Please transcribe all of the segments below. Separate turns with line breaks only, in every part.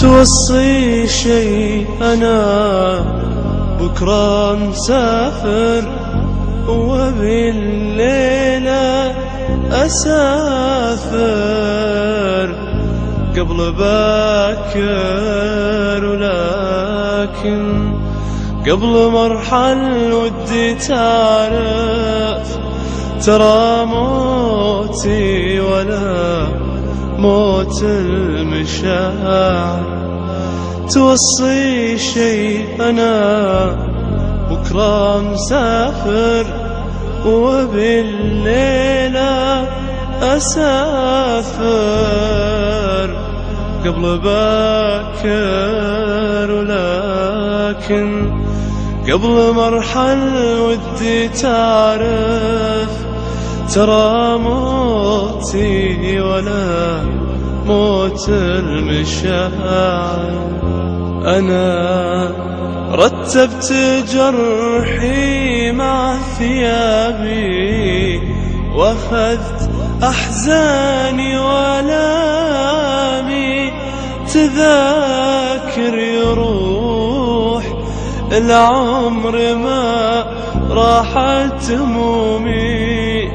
توصي شي أنا بكرة مسافر وبالليلة أسافر قبل باكر، ولكن قبل مرحل ودي تعرف ترى موتي ولا موت المشاعر. توصي شي أنا بكرة مسافر وبالليلة أسافر قبل باكر، ولكن قبل مرحل ودي تعرف ترى موتي ولا موت المشاعر. أنا رتبت جرحي مع ثيابي واخذت أحزاني والامي، تذاكر يروح العمر ما راحت همومي.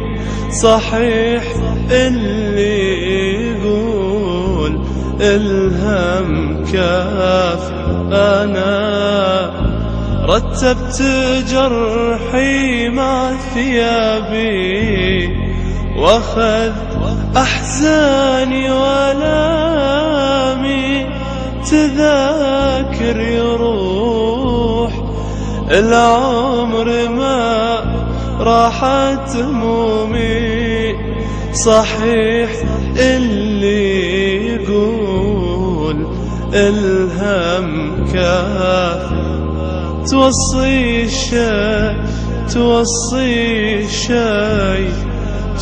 صحيح اللي يقول الهم كاف، أنا رتبت جرحي مع ثيابي واخذ أحزاني والامي، تذاكر يروح العمر ما راحت همومي. صحيح اللي يقول الهم كاف، توصي شي توصي شي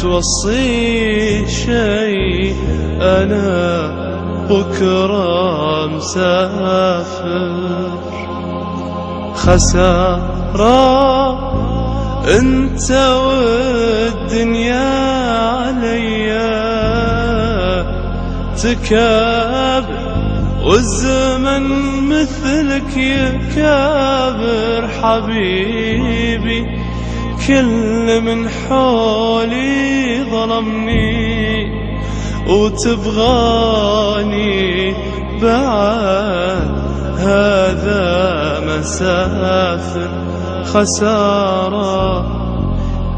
توصي شي أنا بكرة مسافر. خسارة انت والدنيا عليا تكابر، والزمن مثلك يكابر حبيبي. كل من حولي ظلمني وتبغاني بعد، هذا مسافر. خسارة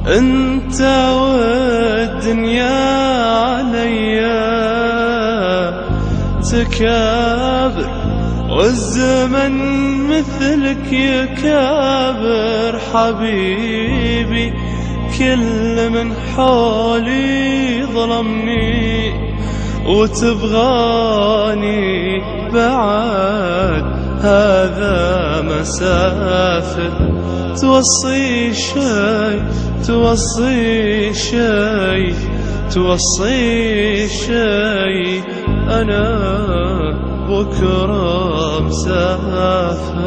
انت والدنيا عليا تكابر، والزمن مثلك يكابر حبيبي. كل من حولي ظلمني وتبغاني بعد، هذا مسافر. توصي شي توصي شي توصي شي أنا بكرة مسافر.